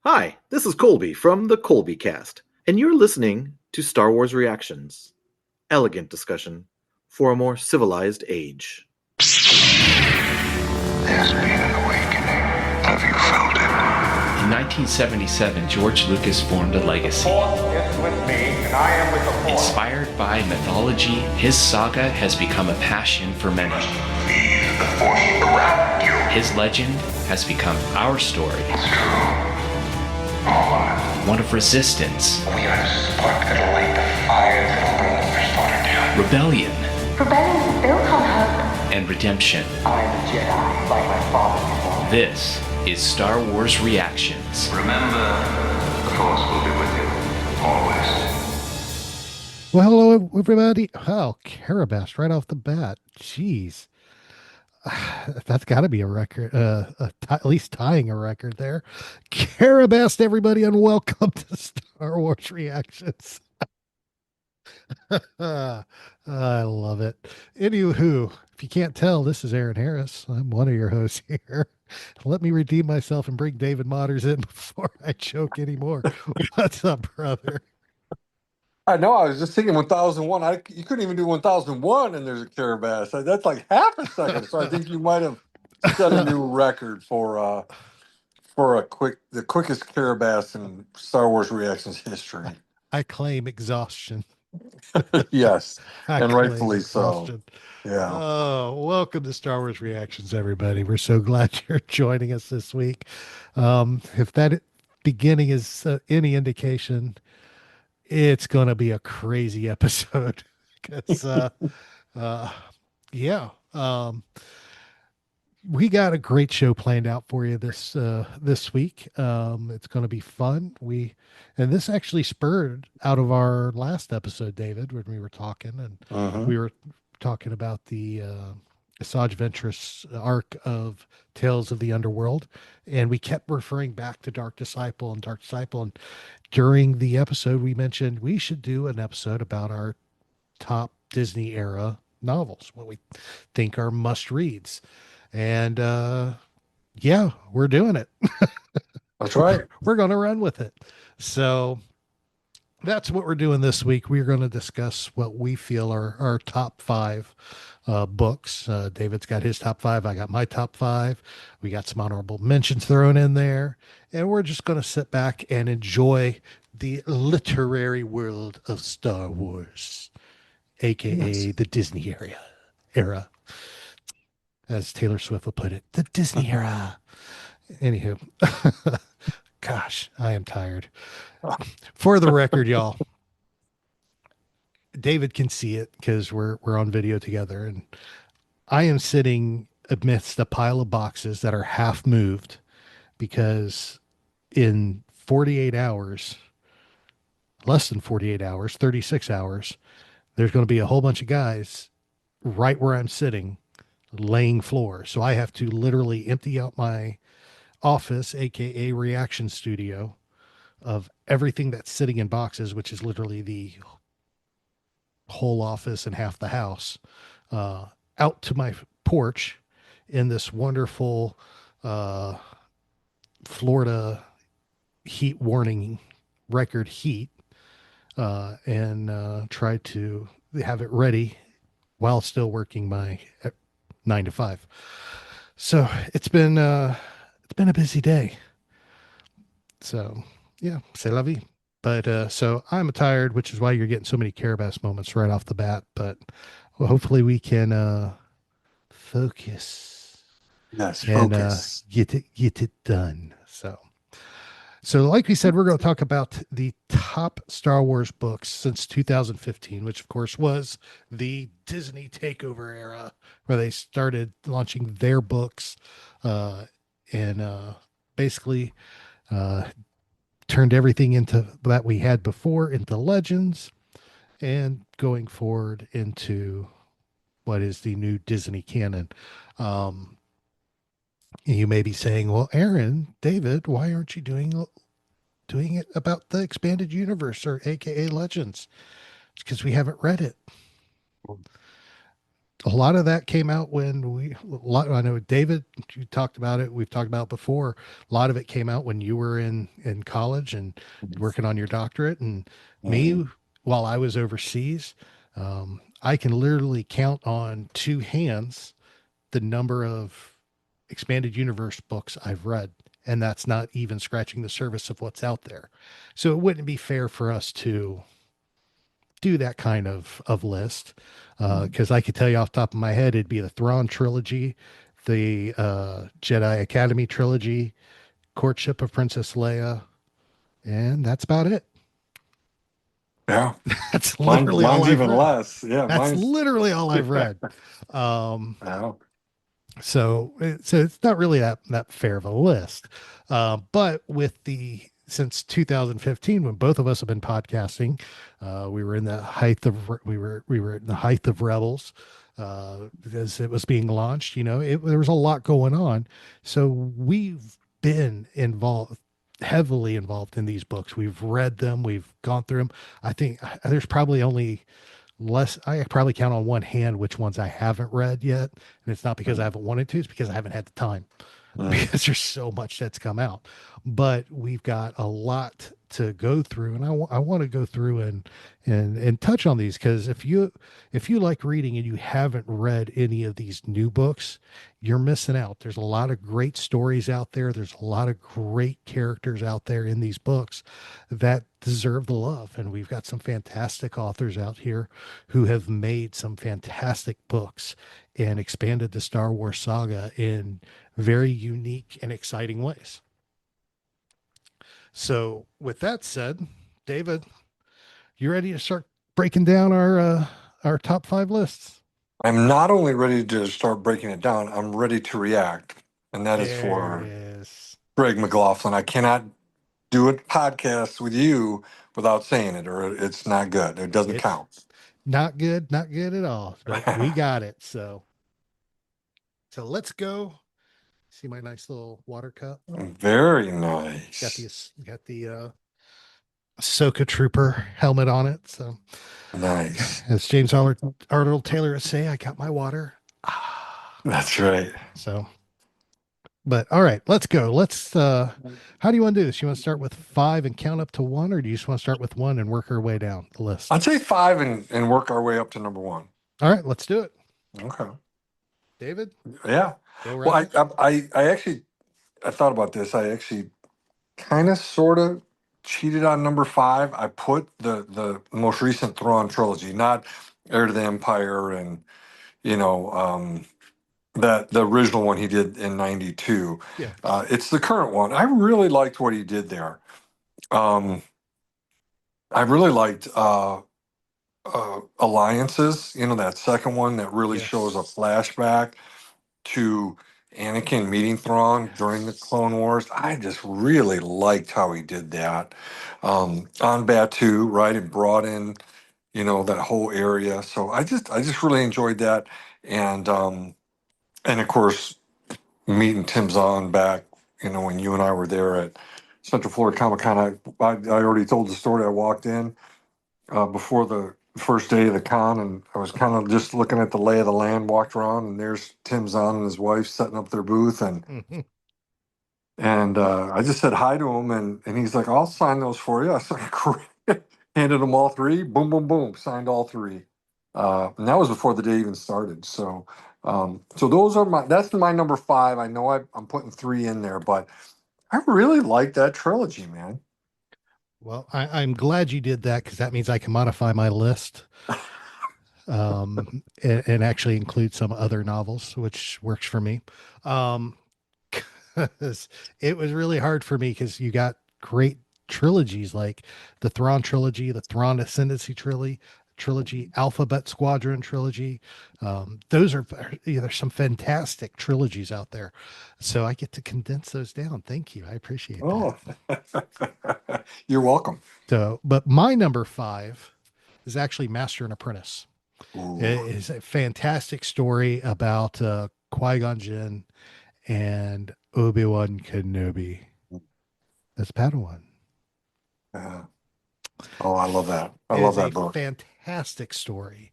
Hi, this is Colby from the Colby Cast, and you're listening to Star Wars Reactions. Elegant discussion for a more civilized age. There's been an awakening. Have you felt it? In 1977, George Lucas formed a legacy. Force is with me, and I am with the Force. Inspired by mythology, his saga has become a passion for many. Leave the Force around you. His legend has become our story. It's true. All One of resistance, we are the spark that'll light the fire that'll burn the First Order down. rebellion, Rebellion is built on hope. and redemption. I am a Jedi, like my father before. This is Star Wars Reactions. Remember, the Force will be with you. Always. Well, hello, everybody. Oh, Karabast right off the bat. Jeez. That's got to be a record, at least tying a record there. Karabast, everybody, and welcome to Star Wars Reactions. I love it. Anywho, if you can't tell, this is Aaron Harris. I'm one of your hosts here. Let me redeem myself and bring David Motters in before I choke anymore. What's up, brother? I know. I was just thinking 1001. You couldn't even do 1001, and there's a Karabast. That's like half a second. So I think you might have set a new record for the quickest Karabast in Star Wars Reactions history. I claim exhaustion. Yes, I and claim rightfully so. exhaustion. Yeah. Oh, welcome to Star Wars Reactions, everybody. We're so glad you're joining us this week. If that beginning is any indication, it's going to be a crazy episode because, we got a great show planned out for you this week. It's going to be fun. And this actually spurred out of our last episode, David, when we were talking, and we were talking about the Asajj Ventress arc of Tales of the Underworld, and we kept referring back to Dark Disciple. And during the episode, we mentioned we should do an episode about our top Disney era novels, what we think are must reads. And we're doing it. That's right. We're going to run with it. So that's what we're doing this week. We're going to discuss what we feel are our top five books. David's got his top five. I got my top five. We got some honorable mentions thrown in there. And we're just going to sit back and enjoy the literary world of Star Wars, aka the Disney era. As Taylor Swift would put it, the Disney era. Anywho, gosh, I am tired. For the record, y'all, David can see it because we're on video together, and I am sitting amidst a pile of boxes that are half moved because in 48 hours, less than 48 hours, 36 hours, there's going to be a whole bunch of guys right where I'm sitting laying floor. So I have to literally empty out my office, aka reaction studio, of everything that's sitting in boxes, which is literally the whole office and half the house, out to my porch in this wonderful Florida heat warning record heat, and try to have it ready while still working my 9 to 5. So it's been a busy day. So yeah, c'est la vie. But so I'm tired, which is why you're getting so many Karabast moments right off the bat. But hopefully we can focus. Yes, and focus. Get it done. So like we said, we're going to talk about the top Star Wars books since 2015, which of course was the Disney takeover era where they started launching their books, and basically turned everything into that we had before into Legends, and going forward into what is the new Disney canon. You may be saying, well, Aaron, David, why aren't you doing it about the expanded universe, or AKA Legends? It's because we haven't read it. a lot of that came out when I know David, you talked about it. We've talked about it before. A lot of it came out when you were in college and working on your doctorate. And Mhm. me, while I was overseas, I can literally count on two hands the number of expanded universe books I've read. And that's not even scratching the surface of what's out there. So it wouldn't be fair for us to do that kind of list, because I could tell you off the top of my head it'd be the Thrawn trilogy, the Jedi Academy trilogy, Courtship of Princess Leia, and that's about it. Yeah. That's literally all Mine's I've even read. less. Yeah, That's mine's literally all I've read. Um, yeah. so it's not really that fair of a list. But with the since 2015, when both of us have been podcasting, we were in the height of we were in the height of Rebels, as it was being launched. There was a lot going on, so we've been heavily involved in these books. We've read them, we've gone through them. I think there's probably only less, I probably count on one hand which ones I haven't read yet. And it's not because I haven't wanted to, it's because I haven't had the time. Mm. Because there's so much that's come out. But we've got a lot to go through, and I want to go through and touch on these, because if you like reading and you haven't read any of these new books, you're missing out. There's a lot of great stories out there. There's a lot of great characters out there in these books that deserve the love, and we've got some fantastic authors out here who have made some fantastic books and expanded the Star Wars saga in very unique and exciting ways. So, with that said, David, you ready to start breaking down our top five lists? I'm not only ready to start breaking it down, I'm ready to react. And that is There it for is. Greg McLaughlin. I cannot do a podcast with you without saying it, or it's not good. It doesn't It's count. not good at all, but we got it. So let's go. See my nice little water cup. Very Got nice. the Ahsoka Trooper helmet on it. So, Nice. as James Arnold Taylor would say, I got my water. Ah. That's right. So, but all right, let's go. How do you want to do this? You want to start with five and count up to one, or do you just want to start with one and work our way down the list? I'd say five and work our way up to number one. All right, let's do it. Okay. David, Yeah. go Well, right. I actually I thought about this. I actually kind of sort of cheated on number five. I put the most recent Thrawn trilogy, not Heir to the Empire and you know that the original one he did in '92. Yeah. It's the current one. I really liked what he did there. Um, I really liked Alliances. That second one that really shows a Yes. flashback to Anakin meeting Thrawn during the Clone Wars. I just really liked how he did that. On Batu, right, and brought in, that whole area. So I just really enjoyed that. And of course, meeting Tim Zahn back, when you and I were there at Central Florida Comic Con. I already told the story. I walked in before the first day of the con, and I was kind of just looking at the lay of the land, walked around, and there's Tim Zahn and his wife setting up their booth, and Mhm. I just said hi to him, and he's like, "I'll sign those for you." I said, "Great." Handed him all three. Boom, boom, boom. Signed all three. And that was before the day even started. So those are that's my number five. I know I'm putting three in there, but I really like that trilogy, man. Well, I'm glad you did that, because that means I can modify my list, and actually include some other novels, which works for me. 'Cause it was really hard for me, because you got great trilogies like the Thrawn trilogy, the Thrawn Ascendancy trilogy, Alphabet Squadron trilogy. Those are, there's some fantastic trilogies out there. So I get to condense those down. Thank you. I appreciate that. Oh, you're welcome. So, but my number five is actually Master and Apprentice. Ooh, It is a fantastic story about Qui-Gon Jinn and Obi-Wan Kenobi as Padawan. uh, Oh, I love that. I It love is a that book. fantastic story.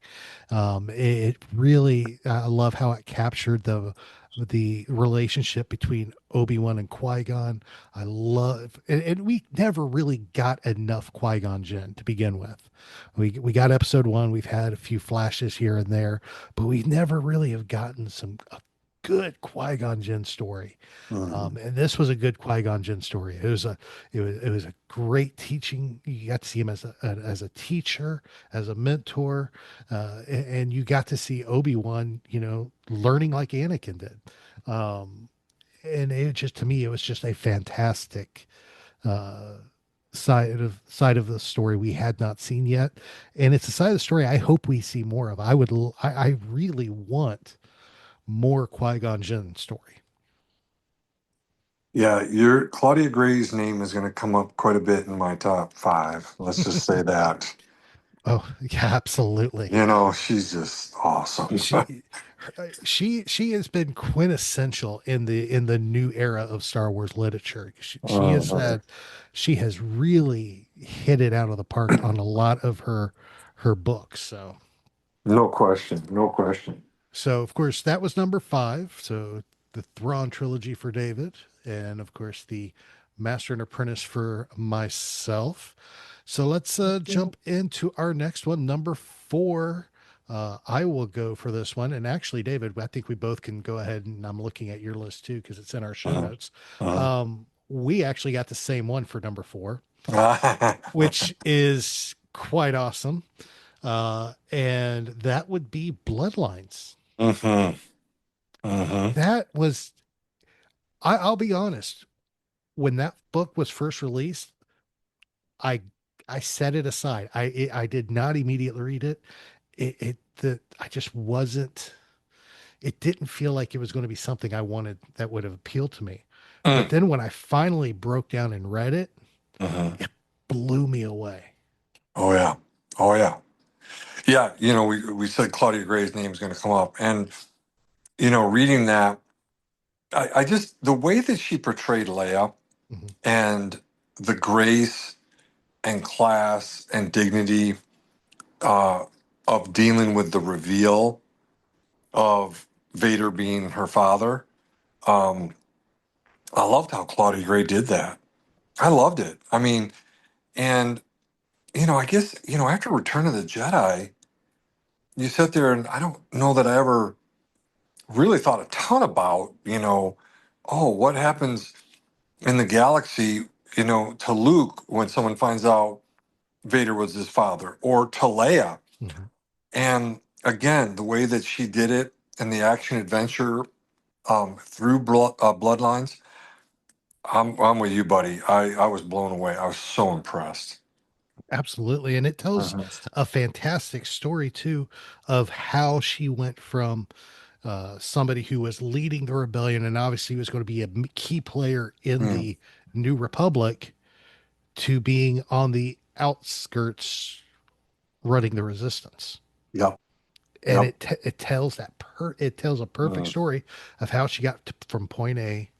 It really, I love how it captured the relationship between Obi-Wan and Qui-Gon. I love, and we never really got enough Qui-Gon Jinn to begin with. We got episode one. We've had a few flashes here and there, but we never really have gotten a good Qui-Gon Jinn story. Mhm. And this was a good Qui-Gon Jinn story. It was a great teaching. You got to see him as a teacher, as a mentor, and you got to see Obi-Wan, learning like Anakin did. Um, and it just, to me, it was just a fantastic uh, side of the story we had not seen yet, and it's a side of the story I hope we see more of. I really want more Qui-Gon Jinn story. Yeah, your Claudia Gray's name is going to come up quite a bit in my top five. Let's just say that. Oh, yeah, absolutely. She's just awesome. She she has been quintessential in the new era of Star Wars literature. Mhm. She has really hit it out of the park on a lot of her books. No question. No question. So of course that was number five. So the Thrawn trilogy for David, and of course the Master and Apprentice for myself. So let's jump into our next one, number four. I will go for this one, and actually, David, I think we both can go ahead, and I'm looking at your list too because it's in our show Mhm. notes. We actually got the same one for number four, Mhm. which is quite awesome, and that would be Bloodlines. Mhm. Mhm. That was, I'll be honest, when that book was first released, I I set it aside. I did not immediately read it. I just wasn't. It didn't feel like it was going to be something I wanted that would have appealed to me. But Mm. then when I finally broke down and read it, Mhm. it blew me away. Oh yeah. Oh yeah. Yeah. We said Claudia Gray's name is going to come up, and reading that, I just the way that she portrayed Leia Mhm. and the grace and class and dignity uh, of dealing with the reveal of Vader being her father. Um, I loved how Claudia Gray did that. I loved it. I mean, and I guess after Return of the Jedi, you sit there, and I don't know that I ever really thought a ton about oh, what happens in the galaxy, to Luke when someone finds out Vader was his father, or to Leia. Mhm. And again, the way that she did it and the action adventure through Bloodlines, I'm with you, buddy. I was blown away. I was so impressed. Absolutely. And it tells Mhm. a fantastic story too of how she went from somebody who was leading the rebellion and obviously was going to be a key player in Mm. the New Republic to being on the outskirts running the resistance. Yep. And Yep. it tells a perfect Mm. story of how she got from point A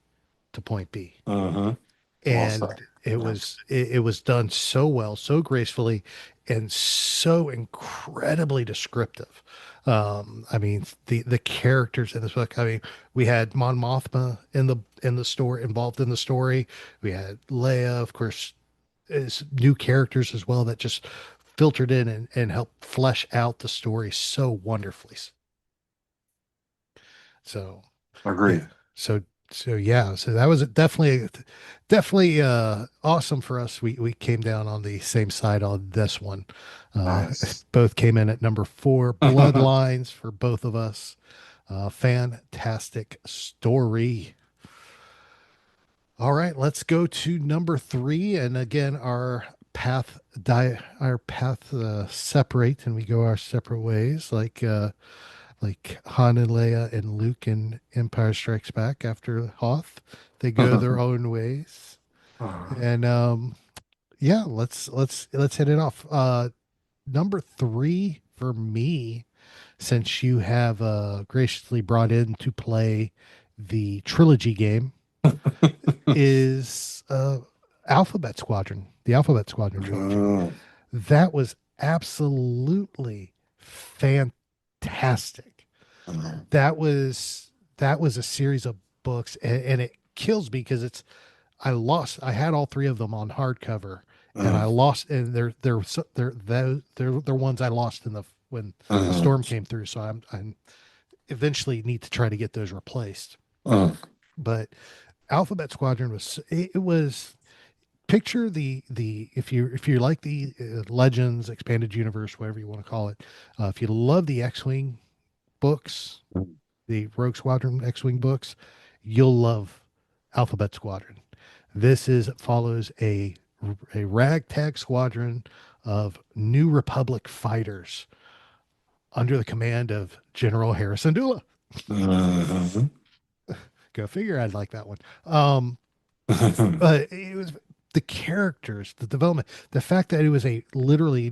to point B. Hmm. Well said. And Yeah. it was done so well, so gracefully, and so incredibly descriptive. I mean, the characters in this book. I mean, we had Mon Mothma in the story, involved in the story. We had Leia, of course, as new characters as well that just filtered in and helped flesh out the story so wonderfully. So yeah. Agreed. So yeah. So that was definitely awesome for us. We came down on the same side on this one. Nice. Both came in at number four. Bloodlines for both of us. Fantastic story. All right, let's go to number three. And again, our path separate, and we go our separate ways. Like Han and Leia and Luke in Empire Strikes Back after Hoth. They go their own ways. And yeah, let's hit it off. Number three for me, since you have graciously brought in to play the trilogy game, is the Alphabet Squadron trilogy. Mm. That was absolutely fantastic. Mhm. That was a series of books, and it kills me because I had all three of them on hardcover, and I Mhm. lost, and they're ones I lost in the when the Mhm. storm came through. So I'm eventually need to try to get those replaced. Mhm. But Alphabet Squadron was picture the if you like the Legends expanded universe, whatever you want to call it, if you love the X-wing books, the Rogue Squadron X-wing books, you'll love Alphabet Squadron. This is follows a ragtag squadron of New Republic fighters under the command of General Harrison Dula. Mhm. Go figure, I'd like that one. Mhm. But it was the characters, the development, the fact that it was a literally,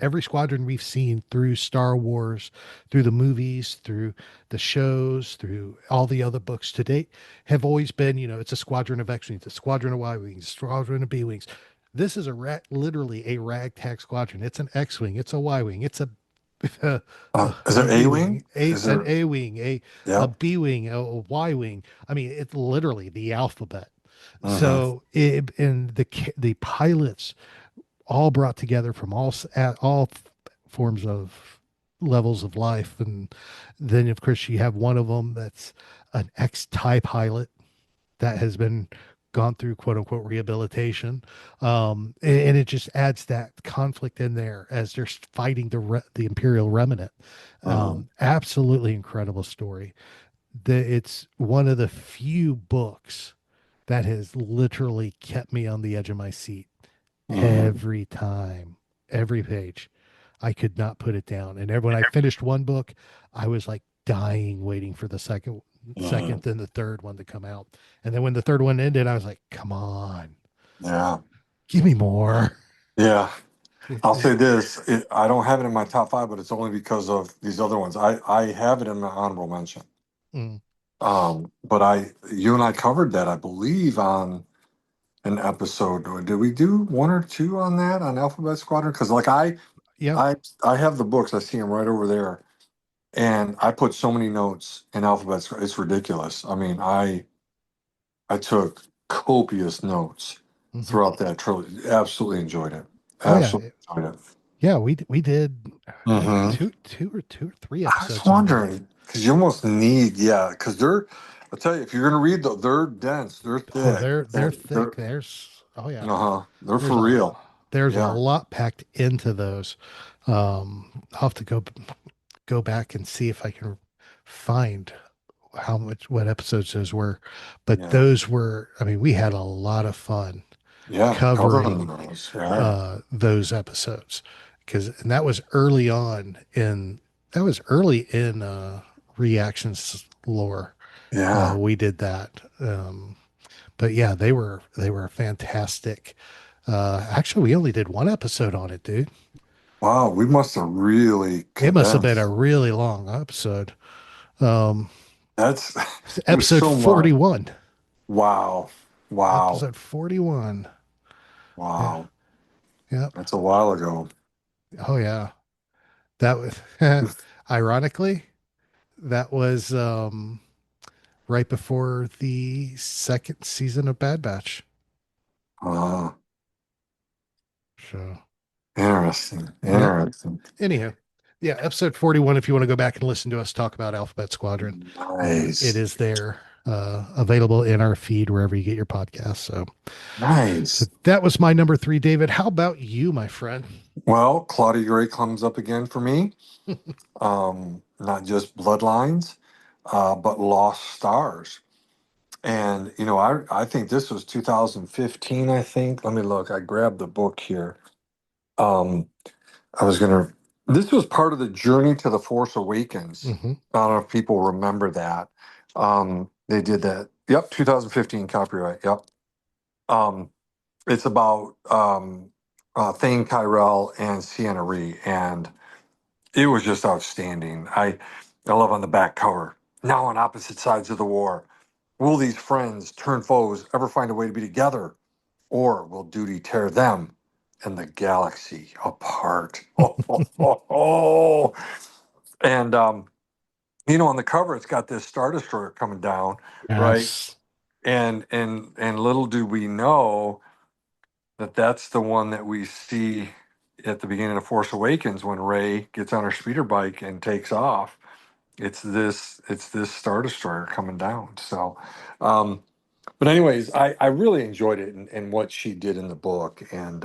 every squadron we've seen through Star Wars, through the movies, through the shows, through all the other books to date, have always been, it's a squadron of X-wings, a squadron of Y-wings, a squadron of B-wings. This is literally a ragtag squadron. It's an X-wing, it's a Y-wing, it's a a, Is a there A B-wing, wing? Is an there? A-wing, a Yep. B-wing, a Y-wing. I mean, it's literally the alphabet. Mhm. So and the pilots all brought together from at all forms of levels of life, and then of course you have one of them that's an ex-tie pilot that has been gone through quote unquote rehabilitation, and it just adds that conflict in there as they're fighting the Imperial remnant. Mhm. Absolutely incredible story. It's one of the few books that has literally kept me on the edge of my seat Mhm. every time, every page. I could not put it down. And when I finished one book, I was like dying, waiting for the second, Mhm. then the third one to come out. And then when the third one ended, I was like, come on, Yeah. give me more. Yeah. It, I'll it, say this: I don't have it in my top five, but it's only because of these other ones. I have it in my honorable mention. mm, But you and I covered that, I believe, on an episode. Did we do one or two on that on Alphabet Squadron? Because like yeah. I have the books. I see them right over there, and I put so many notes in Alphabet Squadron. It's ridiculous. I mean, I took copious notes Mhm. throughout that trilogy. Absolutely enjoyed it. Oh yeah. Absolutely enjoyed it. Yeah. We did, I think Hmm. two or three I was episodes on that. wondering because you almost need, yeah, because they're. I'll tell you, if you're going to read they're dense, they're Oh, thick, they're thick. Oh yeah. they're There's for a real. there's a Yeah, lot packed into those. I'll have to go back and see if I can find what episodes those were. But yeah, those were, I mean, we had a lot of fun yeah. Covering covering those, yeah, those episodes and that was early in reactions lore. yeah. We did that. But yeah, they were fantastic. Actually, we only did one episode on it, dude. Wow, we must have really It must have been a condensed. really long episode. Um, That's there's episode so much. 41. Wow, wow, Episode 41. Yeah. wow. Yep. That's a while ago. Oh yeah. That was ironically, that was right before the second season of Bad Batch. Uh, So, Interesting, yep. interesting. Anyhow, yeah, episode 41 if you want to go back and listen to us talk about Alphabet Squadron. It Nice, is there, available in our feed wherever you get your podcasts. So nice. that was my number 3, David. How about you, my friend? Well, Claudia Gray comes up again for me. Not just Bloodlines, but Lost Stars. And I think this was 2015. I think. Let me look. I grabbed the book here. Um, I was gonna. This was part of the Journey to the Force Awakens. Hmm. I don't know if people remember that. They did that. Yep, 2015 copyright. Yep. Um, it's about Thane Tyrell and Sienna Ree, and it was just outstanding. I love on the back cover. Now on opposite sides of the war, will these friends turn foes ever find a way to be together, or will duty tear them and the galaxy apart. Oh. And on the cover it's got this Star Destroyer coming down, right? Yes. And little do we know that that's the one that we see at the beginning of Force Awakens when Rey gets on her speeder bike and takes off. It's this Star Destroyer coming down. So, but anyways, I really enjoyed it and what she did in the book. And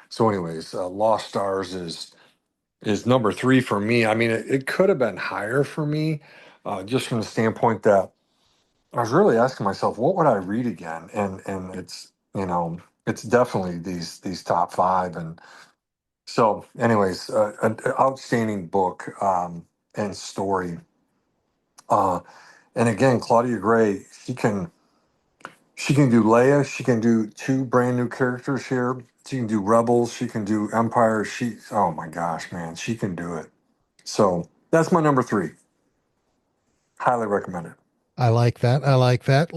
so, anyways, Lost Stars is number 3 for me. I mean, it could have been higher for me, just from the standpoint that I was really asking myself, what would I read again? And it's definitely these top 5. And so, anyways, an outstanding book, and story. Uh, and again, Claudia Gray, she can do Leia. She can do 2 brand new characters here. She can do Rebels. She can do Empire. Oh my gosh, man, she can do it. So that's my number 3. Highly recommend it. I like that. I like that.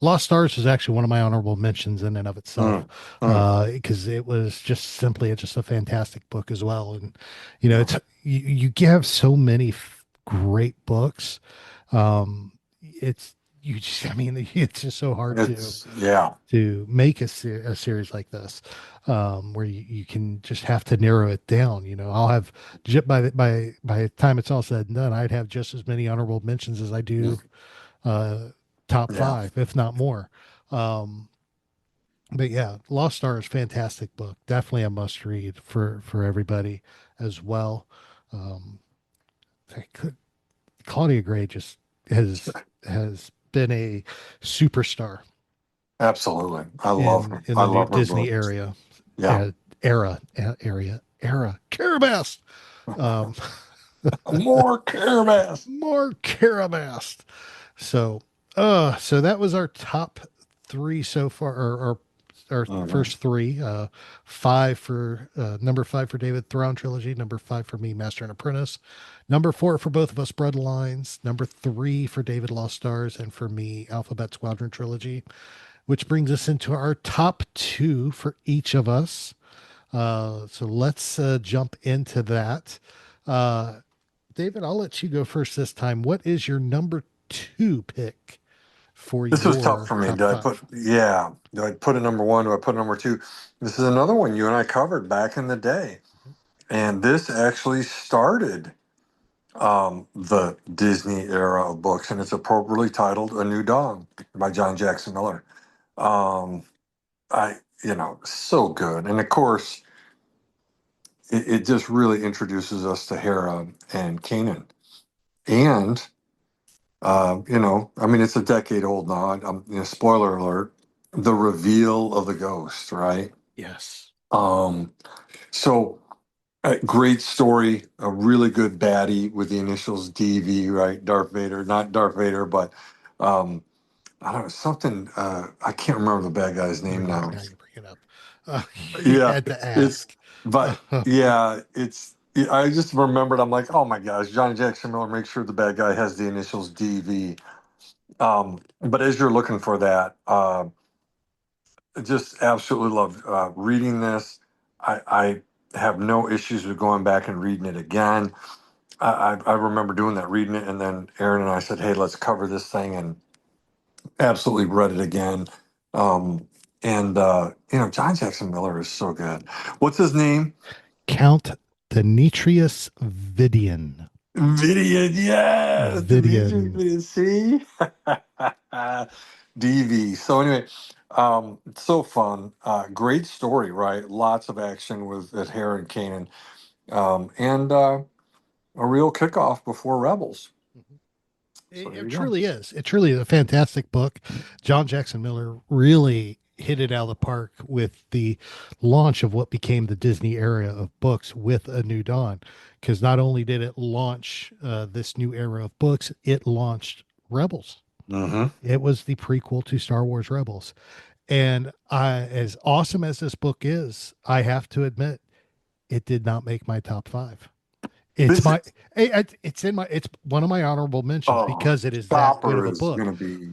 Lost Stars is actually one of my honorable mentions in and of itself, Mm, mm, because it was just a fantastic book as well. And yeah. it's you have so many great books. It's you just I mean it's just so hard It's yeah, to make a series like this, where you can just have to narrow it down. I'll have by the time it's all said and done, I'd have just as many honorable mentions as I do top yeah, 5, if not more. Um, but yeah, Lost Star is a fantastic book. Definitely a must read for everybody as well. Um, I could, Claudia Gray just has been a superstar absolutely. I love in her. in I the new love her Disney books. area Yeah, era. Karabast. Um, more Carabas. more Karabast. So, so that was our top 3 so far, or our Mhm. first 3. 5 for number 5 for David Thrawn trilogy, number 5 for me, Master and Apprentice, number 4 for both of us, Bloodlines, number 3 for David, Lost Stars, and for me, Alphabet Squadron trilogy, which brings us into our top 2 for each of us. So let's jump into that. Uh, David, I'll let you go first this time. What is your number 2 pick for This was tough your for me. top Do I put 5? yeah? Do I put a number 1? Do I put a number 2? This is another one you and I covered back in the day, and this actually started the Disney era of books, and it's appropriately titled "A New Dawn" by John Jackson Miller. Um, so good, and of course, it just really introduces us to Hera and Kanan, and I mean, it's a decade old now. Spoiler alert: the reveal of the ghost, right? Yes. Um, so a great story, a really good baddie with the initials DV, right? Darth Vader, not Darth Vader, but um, I don't know something. I can't remember the bad guy's Oh, name yeah. now. Now you bring it up. Uh, you Yeah, had to it's ask. but yeah, it's. I just remembered. I'm like, oh my gosh, Johnny Jackson Miller. Make sure the bad guy has the initials DV. But as you're looking for that, just absolutely love reading this. I have no issues with going back and reading it again. I remember doing that, reading it, and then Aaron and I said, "Hey, let's cover this thing," and absolutely read it again. And John Jackson Miller is so good. What's his name? Count Demetrius Vidian. Vidian, yes, Demetrius Vidian. Vidian. See, DV. So anyway, it's so fun. Great story, right? Lots of action with at Hera and Kanan, and a real kickoff before Rebels. So there It you go. truly is. It truly is a fantastic book. John Jackson Miller really hit it out of the park with the launch of what became the Disney era of books with A New Dawn. Because not only did it launch this new era of books, it launched Rebels. Mm-hmm. It was the prequel to Star Wars Rebels. And as awesome as this book is, I have to admit, it did not make my top 5. It's This my is it's one of my honorable mentions oh, because it is that good of a book.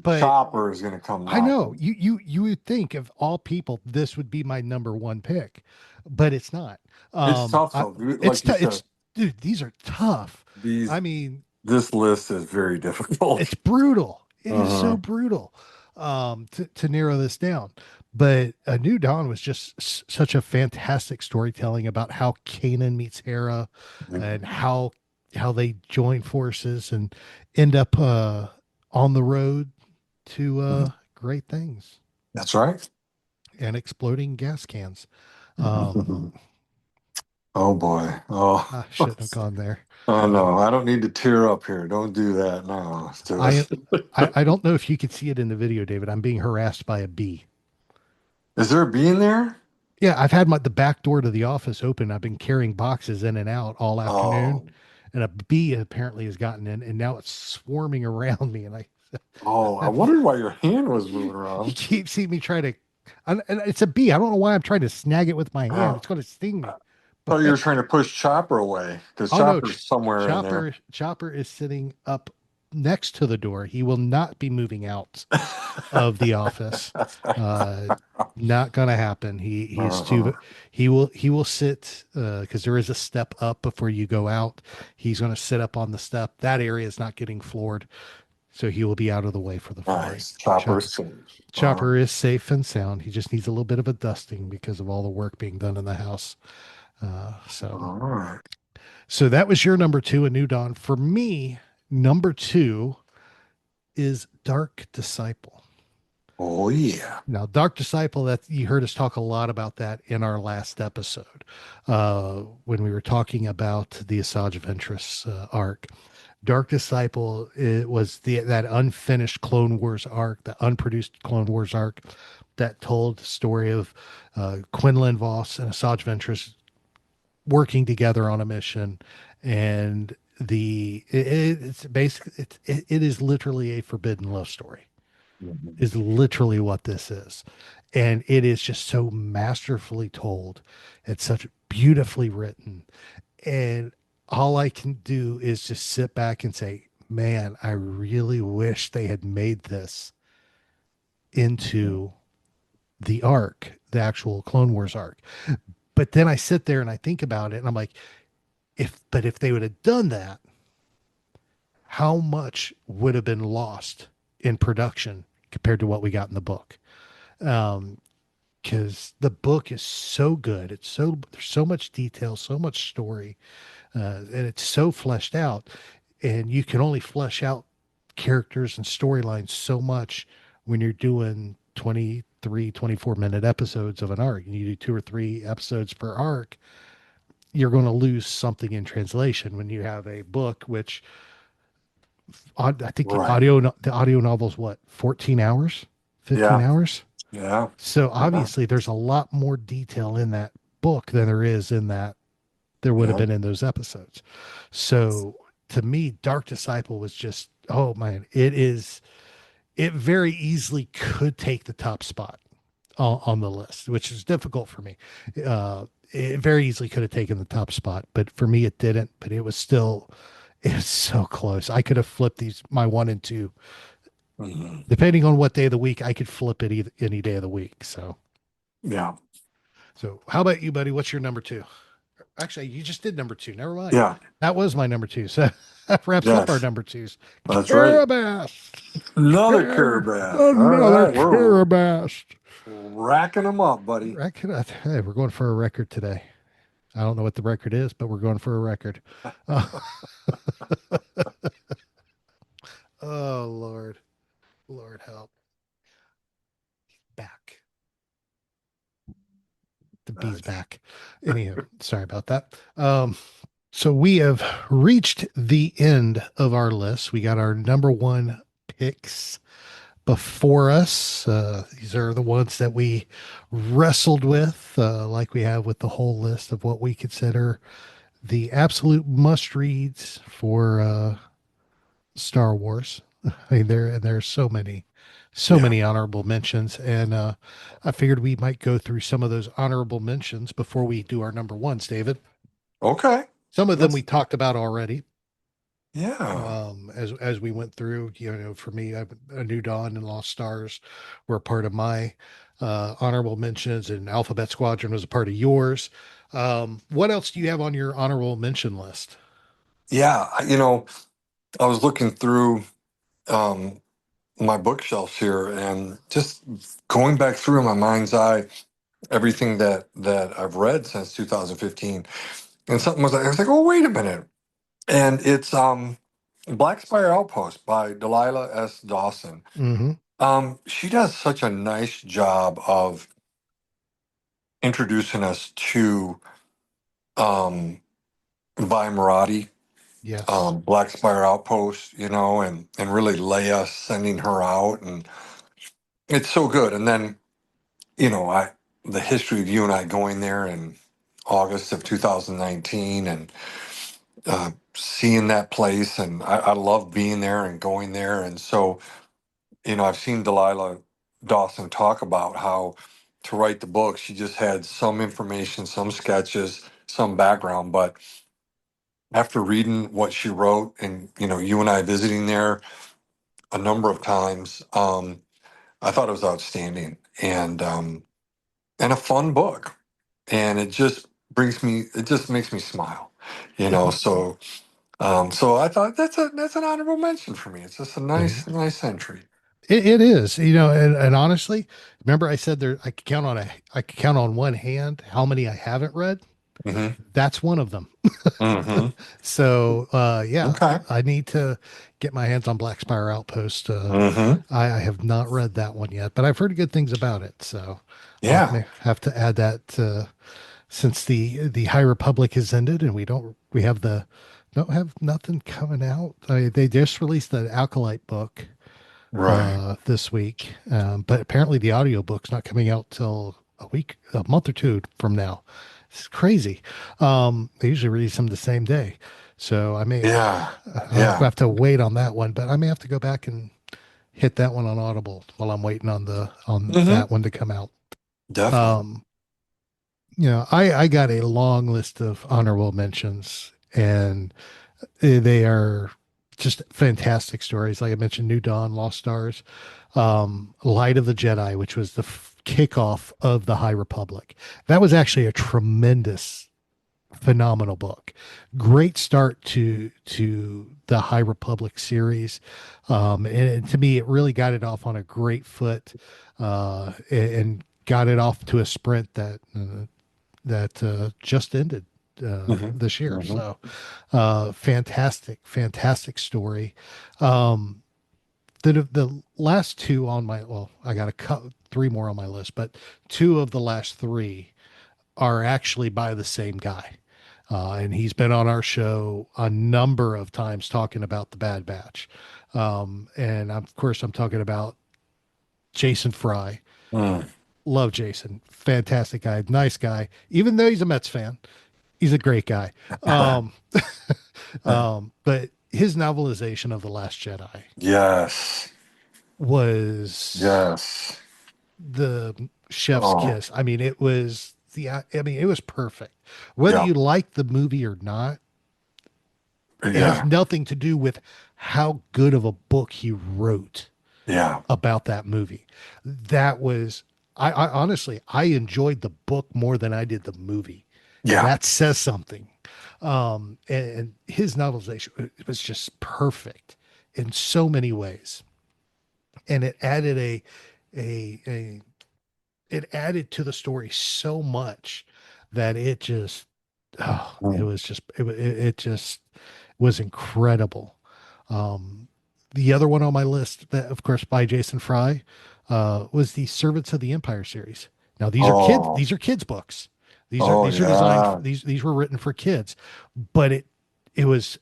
But Chopper is gonna come I know knocking. you would think of all people this would be my number one pick, but it's not. It's tough though, like you said. It's dude, these are tough. These I mean, this list is very difficult. it's brutal. It is so Uh-huh. brutal to narrow this down. But A New Dawn was just such a fantastic storytelling about how Kanan meets Hera and how they join forces and end up on the road to great things That's right. and exploding gas cans. Um, Oh boy. Oh, I shouldn't have gone there. oh no, I don't need to tear up here. Don't do that. No, let's do I, it. I don't know if you could see it in the video, David. I'm being harassed by a bee. Is there a bee in there? Yeah, I've had the back door to the office open. I've been carrying boxes in and out all afternoon, Oh, and a bee apparently has gotten in, and now it's swarming around me. And oh, I wondered why your hand was moving you around. keep seeing me try to, and it's a bee. I don't know why I'm trying to snag it with my hand. Oh, It's going to sting me. I thought you were But trying to push Chopper away because oh no, Chopper's somewhere in there. Chopper is sitting up next to the door. He will not be moving out of the office. Uh, Not gonna happen. He's Uh-huh. too. He will sit because there is a step up before you go out. He's gonna sit up on the step. That area is not getting floored, so he will be out of the way for the flooring. Nice. Chopper's safe. Uh-huh. Chopper is safe and sound. He just needs a little bit of a dusting because of all the work being done in the house. So All right. so that was your number two, A New Dawn. For me, number two is Dark Disciple. Oh yeah. Now, Dark Disciple, that you heard us talk a lot about that in our last episode when we were talking about the Asajj Ventress arc. Dark Disciple, it was that unfinished Clone Wars arc, the unproduced Clone Wars arc that told the story of Quinlan Voss and Asajj Ventress working together on a mission, and it's basically it is literally a forbidden love story Mhm. is literally what this is. And it is just so masterfully told. It's such beautifully written. And all I can do is just sit back and say, man, I really wish they had made this into the arc, the actual Clone Wars arc. But then I sit there and I think about it and I'm like, if they would have done that, how much would have been lost in production compared to what we got in the book? Because the book is so good. There's so much detail, so much story, and it's so fleshed out. And you can only flesh out characters and storylines so much when you're doing 23, 24-minute episodes of an arc. And you do 2 or 3 episodes per arc, you're going to lose something in translation when you have a book, which I think Right. the audio novel's what, 14 hours, 15 Yeah. hours. Yeah. So Yeah. obviously there's a lot more detail in that book than there would have Yeah. been in those episodes. So to me, Dark Disciple was just, oh man, it very easily could take the top spot on the list, which is difficult for me. It very easily could have taken the top spot, but for me, it didn't, but it was so close. I could have flipped my one and two, Mhm. depending on what day of the week. I could flip it any day of the week. Yeah. So how about you, buddy? What's your number two? Actually, you just did number two. Never mind. Yeah. That was my number two. So that wraps up our Yes. number twos. That's right. Karabast. Another Karabast. All Another right. We're Karabast. racking them up, buddy. Hey, we're going for a record today. I don't know what the record is, but we're going for a record. Oh, Lord. Lord help. Back. The bee's back. Anyhow, sorry about that. So we have reached the end of our list. We got our number one picks before us. These are the ones that we wrestled with, like we have with the whole list of what we consider the absolute must reads for Star Wars. I mean, there are so many honorable mentions, and I figured we might go through some of those honorable mentions before we do our number ones, David. Okay. Some of them we That's talked about already. yeah. As we went through, for me, A New Dawn and Lost Stars were part of my honorable mentions, and Alphabet Squadron was a part of yours. What else do you have on your honorable mention list? Yeah, I was looking through um, my bookshelves here and just going back through in my mind's eye everything that I've read since 2015, and something I was like, oh, wait a minute, and it's Black Spire Outpost by Delilah S. Dawson. Hmm. She does such a nice job of introducing us to um, Vi Marati, Yes. Black Spire Outpost, and really Leia sending her out, and it's so good. And then, I the history of you and I going there in August of 2019 and seeing that place, and I love being there and going there. And so, I've seen Delilah Dawson talk about how to write the book, she just had some information, some sketches, some background, but after reading what she wrote and you and I visiting there a number of times, I thought it was outstanding and a fun book, and it just makes me smile, so so I thought that's an honorable mention for me. It's just a Yeah. nice entry. It is, and honestly, remember I said I could count on one hand how many I haven't read. Hmm. That's one of them. Hmm. So, yeah, Okay. I need to get my hands on Black Spire Outpost. Hmm. I have not read that one yet, but I've heard good things about it. So Yeah. may have to add that since the High Republic has ended and we have don't have nothing coming out. They just released the Acolyte book Right. this week, but apparently the audiobook's not coming out till a month or two from now. It's crazy. They usually release them the same day, so Yeah. I'll Yeah. have to wait on that one. But I may have to go back and hit that one on Audible while I'm waiting on Hmm. that one to come out. Definitely. Um, I got a long list of honorable mentions, and they are just fantastic stories. Like I mentioned, New Dawn, Lost Stars, Light of the Jedi, which was the kickoff of the High Republic. That was actually a tremendous, phenomenal book. Great start to the High Republic series, and to me, it really got it off on a great foot, and got it off to a sprint that just ended Hmm. this year. Hmm. So, fantastic story. Um, the last two on my well, I got three more on my list, but two of the last three are actually by the same guy. And he's been on our show a number of times talking about the Bad Batch. And of course, I'm talking about Jason Fry. Mm. Love Jason. Fantastic guy. Nice guy. Even though he's a Mets fan, he's a great guy. Um, but his novelization of The Last Jedi Yes. was Yes. the chef's Oh, kiss. I mean, it was perfect. Whether yeah. you like the movie or not, it has Yeah. nothing to do with how good of a book he wrote Yeah. about that movie. That was, I honestly, I enjoyed the book more than I did the movie. And Yeah. that says something. And his novelization it was just perfect in so many ways. And it added a it added to the story so much that it Mm. was just it just was incredible. Um, the other one on my list, that of course by Jason Fry, was the Servants of the Empire series. Now Oh. these are kids books. Oh These are designed for yeah. these were written for kids, but it was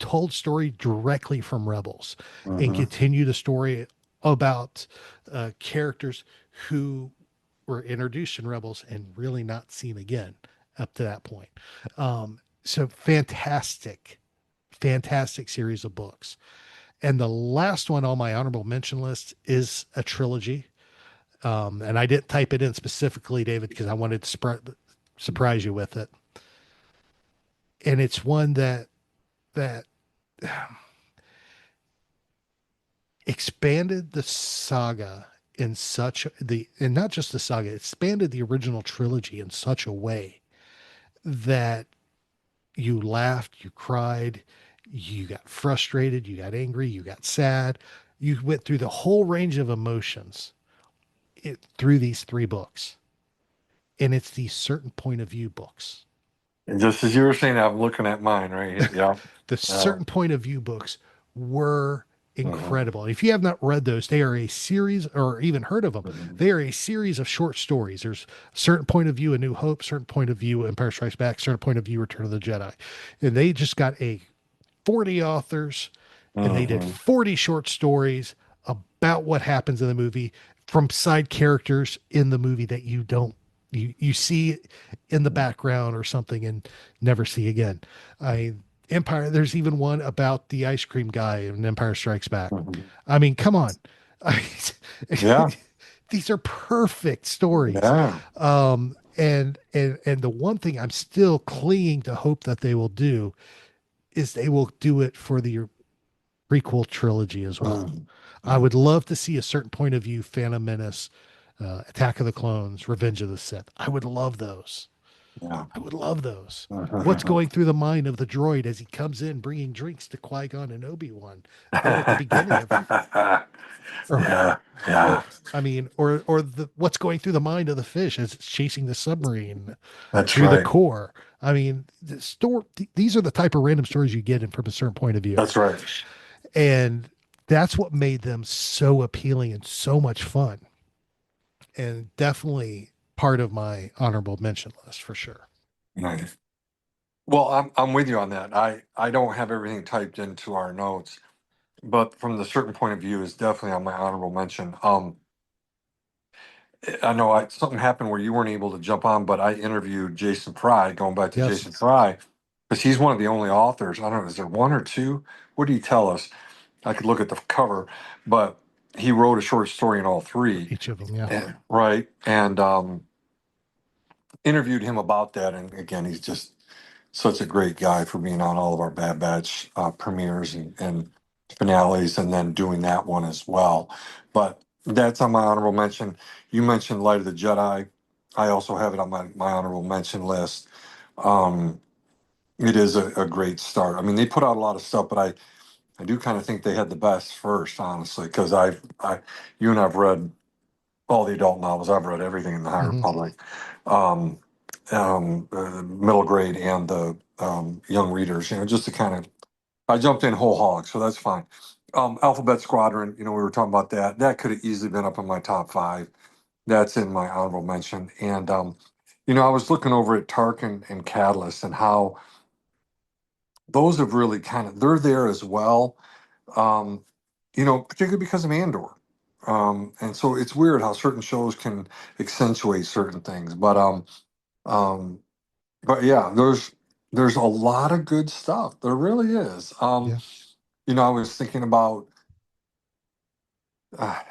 told story directly from Rebels and Hmm. continued a story about characters who were introduced in Rebels and really not seen again up to that point. So fantastic series of books. And the last one on my honorable mention list is a trilogy. And I didn't type it in specifically, David, because I wanted to surprise you with it. and it's one that expanded the saga in such the and not just the saga, it expanded the original trilogy in such a way that you laughed, you cried, you got frustrated, you got angry, you got sad. You went through the whole range of emotions through these three books. And it's these certain point of view books. And just as you were saying, I'm looking at mine right here. Yeah. The Yeah. certain point of view books were Mhm. incredible. If you have not read those, they are a series, or even heard of them, Mhm. they are a series of short stories. There's a certain point of view, A New Hope, certain point of view, Empire Strikes Back, certain point of view, Return of the Jedi. And they just got 40 authors, and they did Mhm. 40 short stories about what happens in the movie from side characters in the movie that you see in the background or something and never see again. I Empire, there's even one about the ice cream guy in Empire Strikes Back. Mhm. I mean, come on. Yeah. These are perfect stories. Yeah. And the one thing I'm still clinging to hope that they will do is they will do it for the prequel trilogy as well. Mhm. I would love to see a certain point of view, Phantom Menace, Attack of the Clones, Revenge of the Sith. I would love those. Yeah. I would love those. What's going through the mind of the droid as he comes in bringing drinks to Qui-Gon and Obi-Wan right at the beginning of, or, Yeah. Yeah. or I mean, or what's going through the mind of the fish as it's chasing the submarine That's through the right. core. I mean, these are the type of random stories you get in from a certain point of view. That's right. And that's what made them so appealing and so much fun. And definitely part of my honorable mention list for sure. Nice. Well, I'm with you on that. I don't have everything typed into our notes, but from the certain point of view is definitely on my honorable mention. I know something happened where you weren't able to jump on, but I interviewed Jason Fry, going back to Yes. Jason Fry, because he's one of the only authors. I don't know, is there one or two? What do you tell us? I could look at the cover, but he wrote a short story in all For three. each of them. Yeah. Right. And interviewed him about that. And again, he's just such a great guy for being on all of our Bad Batch premieres and finales, and then doing that one as well. But that's on my honorable mention. You mentioned Light of the Jedi. I also have it on my honorable mention list. Um, it is a great start. I mean, they put out a lot of stuff, but I do kind of think they had the best first, honestly, because you and I've read all the adult novels. I've read everything in the High Mm-hmm. Republic, um, middle grade and the young readers. Just to kind of, I jumped in whole hog, so that's fine. Alphabet Squadron. We were talking about that. That could have easily been up in my top five. That's in my honorable mention. And I was looking over at Tarkin and Catalyst and how those have really they're there as well. Um, particularly because of Andor. And so it's weird how certain shows can accentuate certain things. Um, but yeah, there's a lot of good stuff. There really is. Yeah. I was thinking about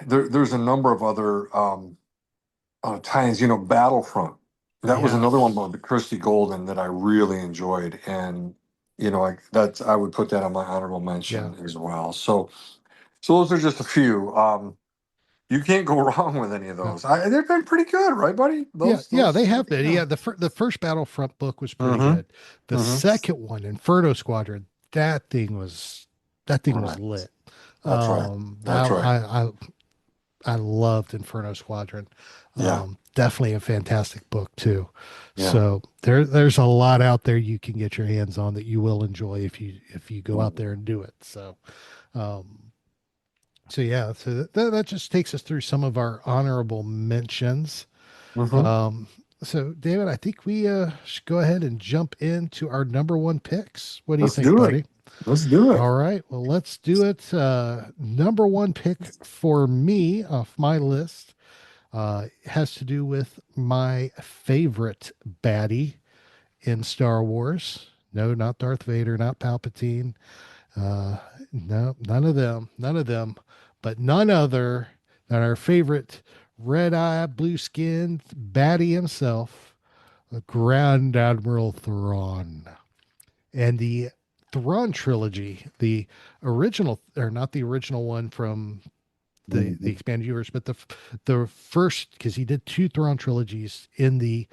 there's a number of other tie-ins. Battlefront. That was Yeah. another one about the Christy Golden that I really enjoyed, and I would put that on my honorable Yeah. mention as well. So those are just a few. You can't go wrong with any of No. those. They've been pretty good, right, buddy? Yeah, Those, yeah, they those. have been. Yeah. Yeah, the first Battlefront book was pretty Mm-hmm. good. The Mm-hmm. second one, Inferno Squadron, that thing was Right. lit. That's right. I That's right. I I, I loved Inferno Squadron. Yeah. Definitely a fantastic book too. Yeah. So there's a lot out there you can get your hands on that you will enjoy if you go out Mm-hmm. there and do it. Um, so yeah, so that just takes us through some of our honorable mentions. Mm-hmm. Um, so David, I think we should go ahead and jump into our number one picks. What do you Let's think, do it. buddy? Let's do it. All right, well, let's do it. Number one pick for me off my list has to do with my favorite baddie in Star Wars. No, not Darth Vader, not Palpatine. Uh, no, none of them, but none other than our favorite red-eyed, blue-skinned baddie himself, the Grand Admiral Thrawn. And the Thrawn trilogy, the original, or not the original one from the expanded universe, but the first, because he did two Thrawn trilogies in the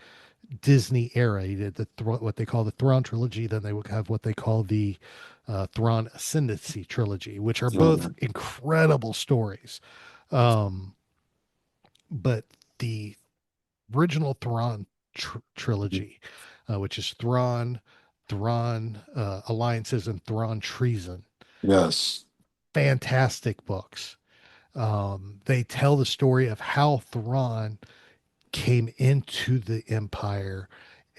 Disney era. He did what they call the Thrawn trilogy. Then they would have what they call the Thrawn Ascendancy trilogy, which are both incredible stories. Um, but the original Thrawn trilogy, which is Thrawn Alliances, and Thrawn Treason, Yes. fantastic books. They tell the story of how Thrawn came into the Empire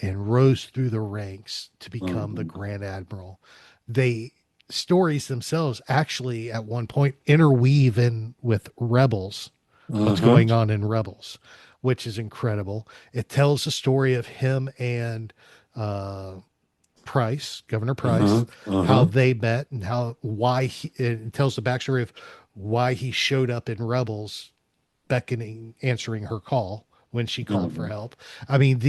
and rose through the ranks to become the Grand Admiral. They stories themselves actually at one point interweave in with Rebels, what's going on in Rebels, which is incredible. It tells the story of him and Governor Price, how they met and it tells the backstory of why he showed up in Rebels, answering her call when she called for help. I mean,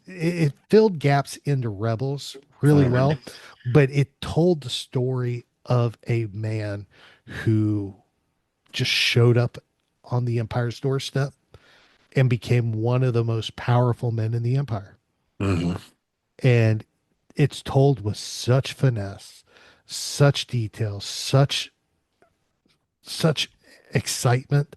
it filled gaps into Rebels really well, but it told the story of a man who just showed up on the Empire's doorstep and became one of the most powerful men in the Empire. And it's told with such finesse, such detail, such excitement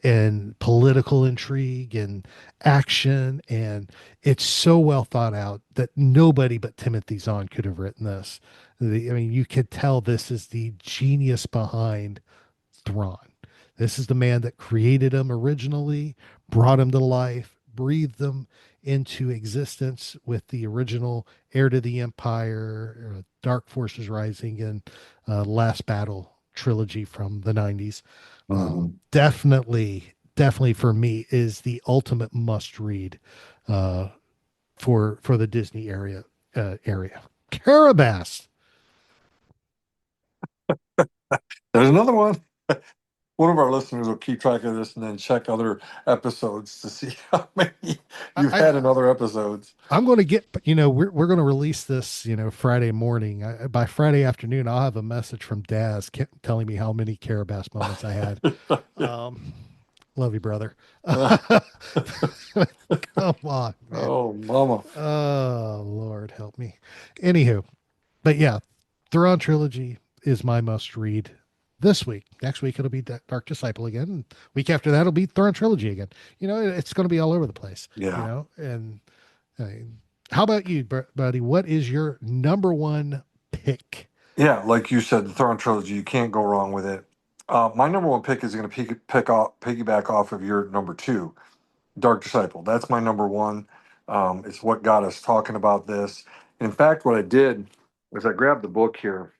and political intrigue and action, and it's so well thought out that nobody but Timothy Zahn could have written this. I mean, you could tell this is the genius behind Thrawn. This is the man that created him originally, brought him to life, breathed them into existence with the original Heir to the Empire, Dark Forces Rising, and Last Battle trilogy from the 90s. Definitely for me is the ultimate must read for the Disney area. Karabast. There's another one. One of our listeners will keep track of this and then check other episodes to see how many you've had in other episodes. I'm going to get, we're going to release this, Friday morning. By Friday afternoon, I'll have a message from Daz telling me how many Karabast moments I had. Love you, brother. Come on, man. Oh, mama. Oh, Lord, help me. Anywho, but yeah, Thrawn trilogy is my must read this week. Next week, it'll be Dark Disciple again. And week after that, it'll be Thrawn trilogy again. It's going to be all over the place. Yeah. And how about you, buddy? What is your number one pick? Yeah, like you said, the Thrawn trilogy, you can't go wrong with it. My number one pick is going to piggyback off of your number two, Dark Disciple. That's my number one. It's what got us talking about this. In fact, what I did was I grabbed the book here.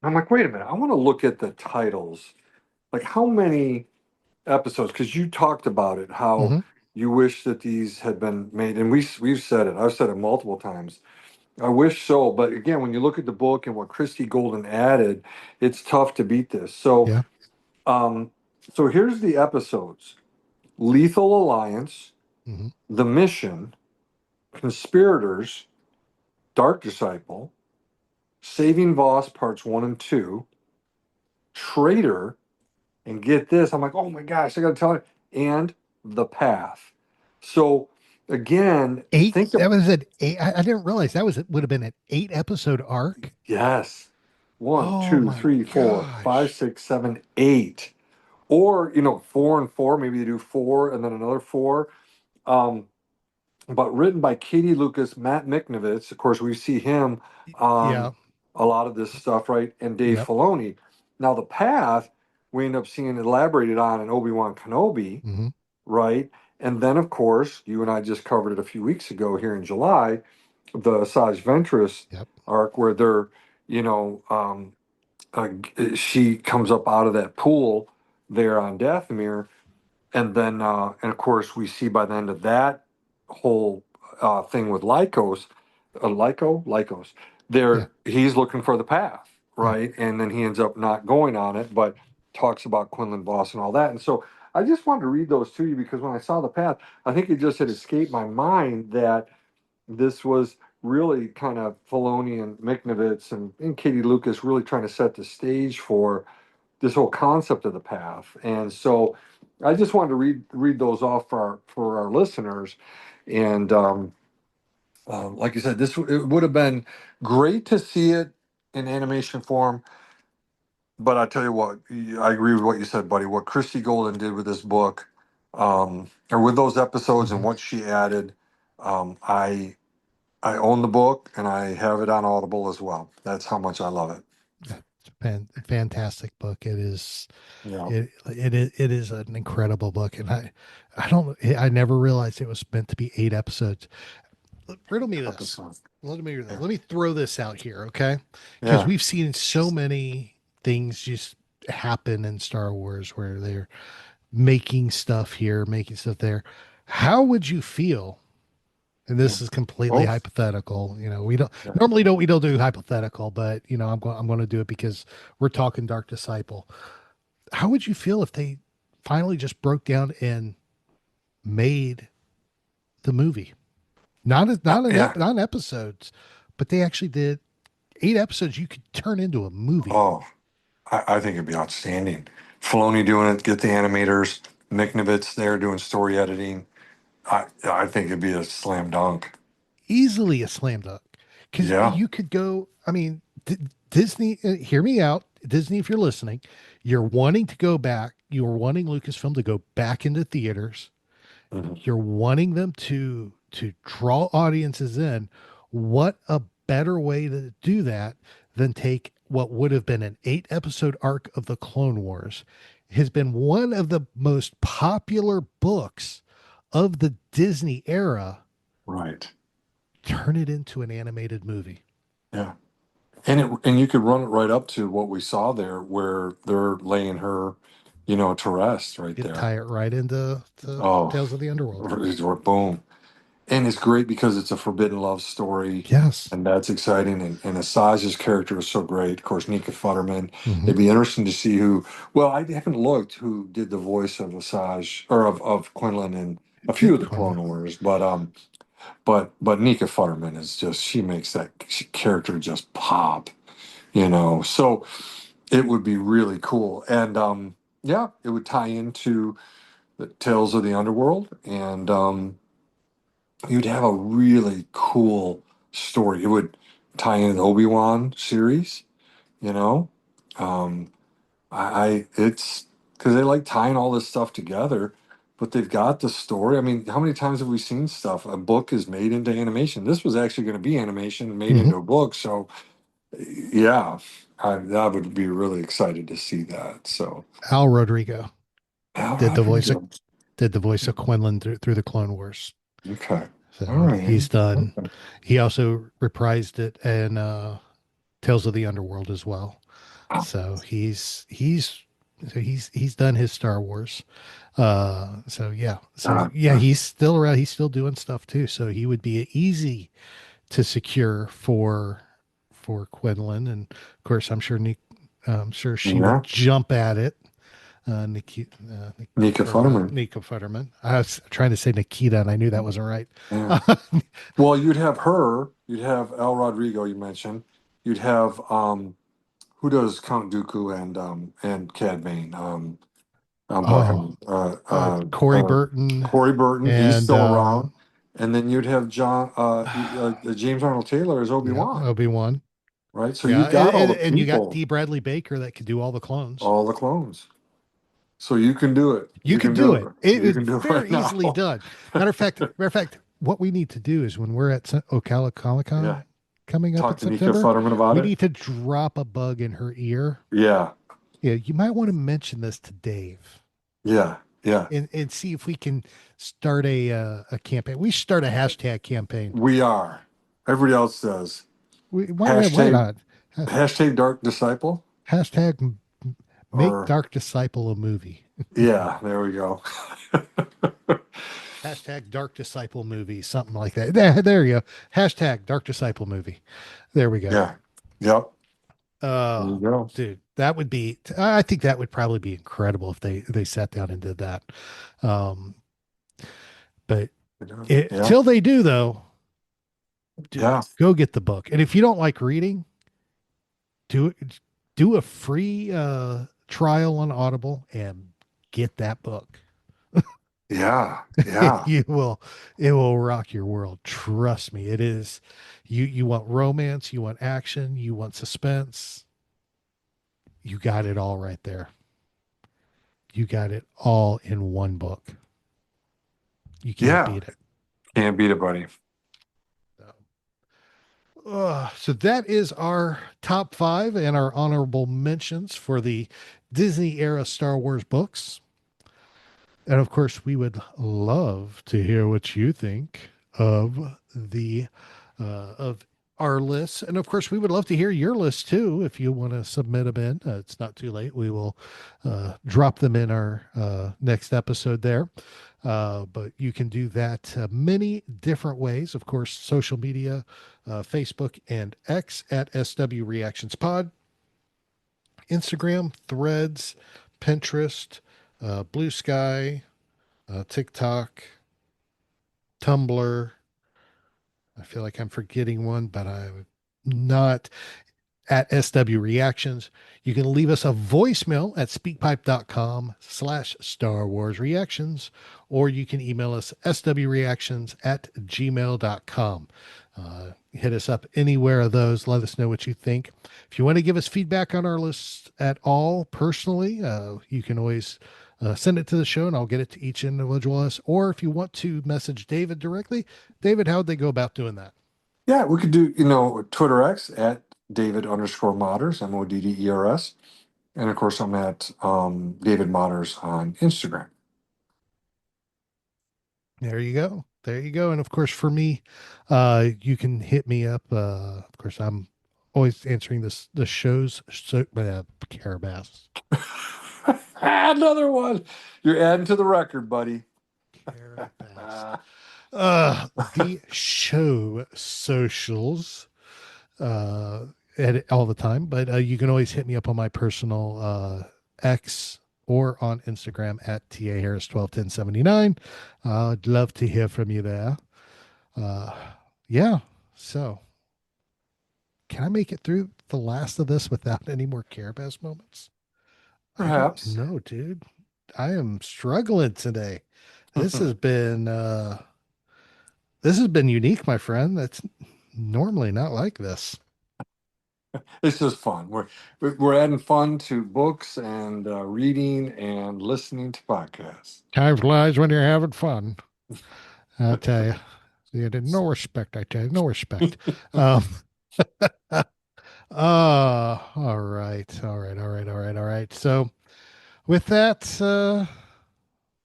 I'm like, wait a minute, I want to look at the titles. Like, how many episodes? Because you talked about it, how you wish that these had been made, and we've said it. I've said it multiple times. I wish so, but again, when you look at the book and what Christy Golden added, it's tough to beat this. So, Yeah. So here's the episodes: Lethal Alliance, The Mission, Conspirators, Dark Disciple, Saving Voss Parts 1 and 2, Traitor, and get this, I'm like, oh my gosh, I got to tell you, and The Path. So again, that was an 8. I didn't realize would have been an 8-episode arc. Yes. One, Oh two, my 3, 4, gosh. 5, 6, 7, 8. Or, 4 and 4, maybe they do 4 and then another 4. But written by Katie Lucas, Matt Miknovitz. Of course, we see him on a lot of this stuff, right? And Dave Filoni. Now, The Path, we end up seeing elaborated on in Obi-Wan Kenobi, right? And then, of course, you and I just covered it a few weeks ago here in July, the Asajj Ventress arc, where they're, she comes up out of that pool there on Dathomir. And then, and of course, we see by the end of that whole thing with Lycos, there he's looking for the path, right? And then he ends up not going on it, but talks about Quinlan Voss and all that. And so I just wanted to read those to you because when I saw the path, I think it just had escaped my mind that this was really kind of Filoni and Miknovitz and Katie Lucas really trying to set the stage for this whole concept of the path. And so I just wanted to read those off for our listeners. And like you said, it would have been great to see it in animation form. But I tell you what, I agree with what you said, buddy. What Christy Golden did with this book, or with those episodes and Mhm. what she added, I own the book and I have it on Audible as well. That's how much I love it. It's a fantastic book. It is. Yeah. It is an incredible book, and I never realized it was meant to be 8 episodes. Riddle me this. Episode. Yeah. Let me throw this out here, okay? Because Yeah. we've seen so many things just happen in Star Wars where they're making stuff here, making stuff there. How would you feel? And Yeah. this is completely Both. hypothetical. We don't Yeah. normally we don't do hypothetical, but I'm going to do it because we're talking Dark Disciple. How would you feel if they finally just broke down and made the movie? Yeah. Not episodes, but they actually did 8 episodes you could turn into a movie. Oh, I think it'd be outstanding. Filoni doing it, get the animators, Miknovitz there doing story editing. I think it'd be a slam dunk. Easily a slam dunk. Because Yeah. you could go, I mean, Disney, hear me out. Disney, if you're listening, you're wanting to go back. You're wanting Lucasfilm to go back into theaters. Mhm. You're wanting them to draw audiences in. What a better way to do that than take what would have been an 8 episode arc of the Clone Wars, has been one of the most popular books of the Disney era, Right. turn it into an animated movie. Yeah. And you could run it right up to what we saw there, where they're laying her, to rest right You'd there. tie it right into Oh, Tales of the Underworld. boom. And it's great because it's a forbidden love story, Yes. and that's exciting. And Asajj's character is so great. Of course, Nika Futterman. Mhm. It'd be interesting to see who. Well, I haven't looked who did the voice of Asajj or of Quinlan in a few of the Clone Wars, but Nika Futterman is just, she makes that character just pop. So it would be really cool, and yeah, it would tie into the Tales of the Underworld, and you'd have a really cool story. It would tie in the Obi-Wan series, you know. Um, it's because they like tying all this stuff together, but they've got the story. I mean, how many times have we seen stuff? A book is made into animation. This was actually going to be animation made Mhm. into a book. So, yeah, I would be really excited to see that. So, Al Rodrigo Al did the voice of Rodrigo. Quinlan through the Clone Wars. Okay. All So right. he's done. Okay. He also reprised it in Tales of the Underworld as well. So he's done his Star Wars. He's still around. He's still doing stuff too. So he would be easy to secure for Quinlan, and of course, I'm sure she Yeah. would jump at it. Nika Futterman. Nika Futterman. I was trying to say Nikita, and I knew that wasn't right. Yeah. Well, you'd have her. You'd have El Rodrigo. You mentioned. You'd have who does Count Dooku and Cad Bane. I'm Oh, blanking. Corey Burton Corey Burton. He's and still around. And then you'd have James Arnold Taylor as Obi yeah, Wan. Obi-Wan. Right. So Yeah, you've got all the and you got people, D. Bradley Baker that could do all the clones. all the clones. So you can do it. You can do it. It You is can do it very right easily now. done. Matter of fact, what we need to do is when we're at Ocala Comic Con Yeah. coming up Talk in to Nika September, Futterman about we it. need to drop a bug in her ear. Yeah. Yeah, you might want to mention this to Dave Yeah. Yeah. and see if we can start a campaign. We should start a hashtag campaign. We are. Everybody else does. Why Hashtag- not? Hashtag Dark Disciple. Hashtag make Or- Dark Disciple a movie. Yeah, there we go. Hashtag Dark Disciple movie, something like that. There you go. Hashtag Dark Disciple movie. There we go. Yeah. Yep. There Oh, you go. dude, that would be. I think that would probably be incredible if they sat down and did that. But Yeah. till they do, though, Yeah. Go get the book. And if you don't like reading, do do a free trial on Audible and get that book. Yeah. Yeah. You will it will rock your world. Trust me. It is you want romance, you want action, you want suspense. You got it all right there. You got it all in one book. You can't Yeah. beat it. Can't beat it, buddy. So that is our top 5 and our honorable mentions for the Disney era Star Wars books. And of course, we would love to hear what you think of the of our lists. And of course, we would love to hear your list too. If you want to submit them in, it's not too late. We will drop them in our next episode there. But you can do that many different ways. Of course, social media, Facebook and X at SW Reactions Pod, Instagram, Threads, Pinterest, Blue Sky, TikTok, Tumblr. I feel like I'm forgetting one, but I'm not. At SW Reactions. You can leave us a voicemail at speakpipe.com/Star Wars Reactions, or you can email us swreactions@gmail.com. Hit us up anywhere of those. Let us know what you think. If you want to give us feedback on our list at all personally, you can always send it to the show and I'll get it to each individual of us. Or if you want to message David directly, David, how would they go about doing that? Yeah, we could do, Twitter X at David_Modders, Modders. And of course, I'm at David Modders on Instagram. There you go. There you go. And of course, for me, you can hit me up. Of course, I'm always answering the show's Karabast. Another one. You're adding to the record, buddy. Karabast. The show socials all the time, but you can always hit me up on my personal X or on Instagram at TA Harris 121079. I'd love to hear from you there. Yeah. So can I make it through the last of this without any more Carabas moments? Perhaps. No, dude. I am struggling today. This has been unique, my friend. That's normally not like this. It's just fun. We're adding fun to books and reading and listening to podcasts. Time flies when you're having fun. I'll tell you. You did no respect, I tell you. No respect. All right. All right. So with that,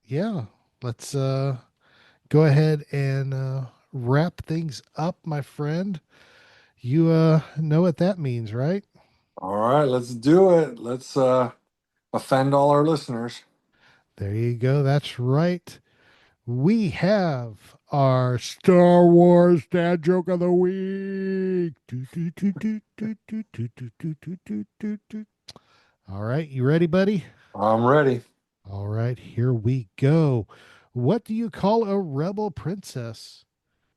yeah, let's go ahead and wrap things up, my friend. You know what that means, right? All right, let's do it. Let's offend all our listeners. There you go. That's right. We have our Star Wars dad joke of the week. All right, you ready, buddy? I'm ready. All right, here we go. What do you call a rebel princess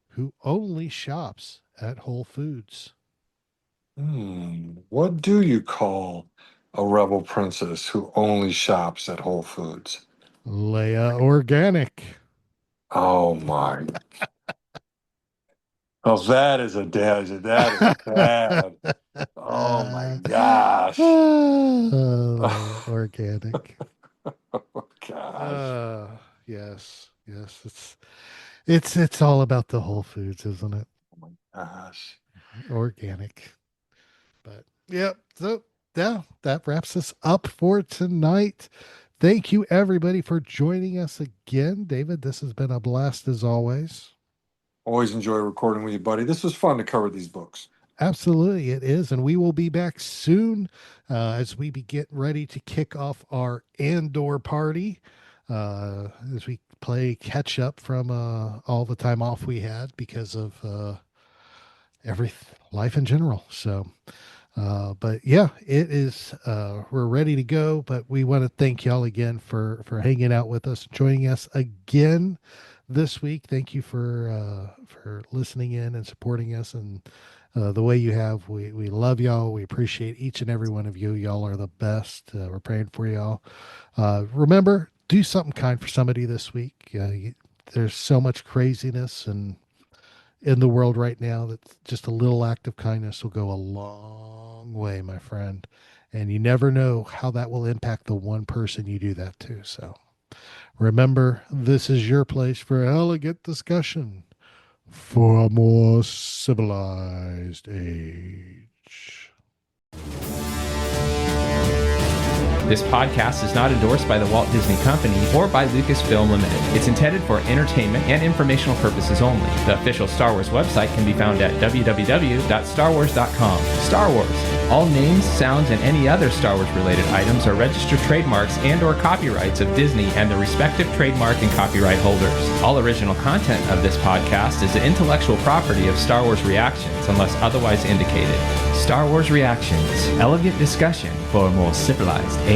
who only shops at Whole Foods? What do you call a rebel princess who only shops at Whole Foods? Leia Organic. Oh my. Oh, that is a dad. That is bad. Oh my gosh. Leia Organic. Oh gosh. Yes. It's all about the Whole Foods, isn't it? Oh my gosh. Organic. But yep. So yeah, that wraps us up for tonight. Thank you everybody for joining us again. David, this has been a blast as always. Always enjoy recording with you, buddy. This was fun to cover these books. Absolutely, it is. And we will be back soon as we get ready to kick off our Andor party as we play catch up from all the time off we had because of every life in general. So, but yeah, it is. We're ready to go. But we want to thank y'all again for hanging out with us, joining us again this week. Thank you for listening in and supporting us and the way you have. We love y'all. We appreciate each and every one of you. Y'all are the best. We're praying for y'all. Remember, do something kind for somebody this week. There's so much craziness and in the world right now that just a little act of kindness will go a long way, my friend. And you never know how that will impact the one person you do that to. So remember, this is your place for elegant discussion for a more civilized age. This podcast is not endorsed by the Walt Disney Company or by Lucasfilm Limited. It's intended for entertainment and informational purposes only. The official Star Wars website can be found at www.starwars.com. Star Wars. All names, sounds, and any other Star Wars-related items are registered trademarks and/or copyrights of Disney and the respective trademark and copyright holders. All original content of this podcast is the intellectual property of Star Wars Reactions unless otherwise indicated. Star Wars Reactions. Elegant discussion for a more civilized age.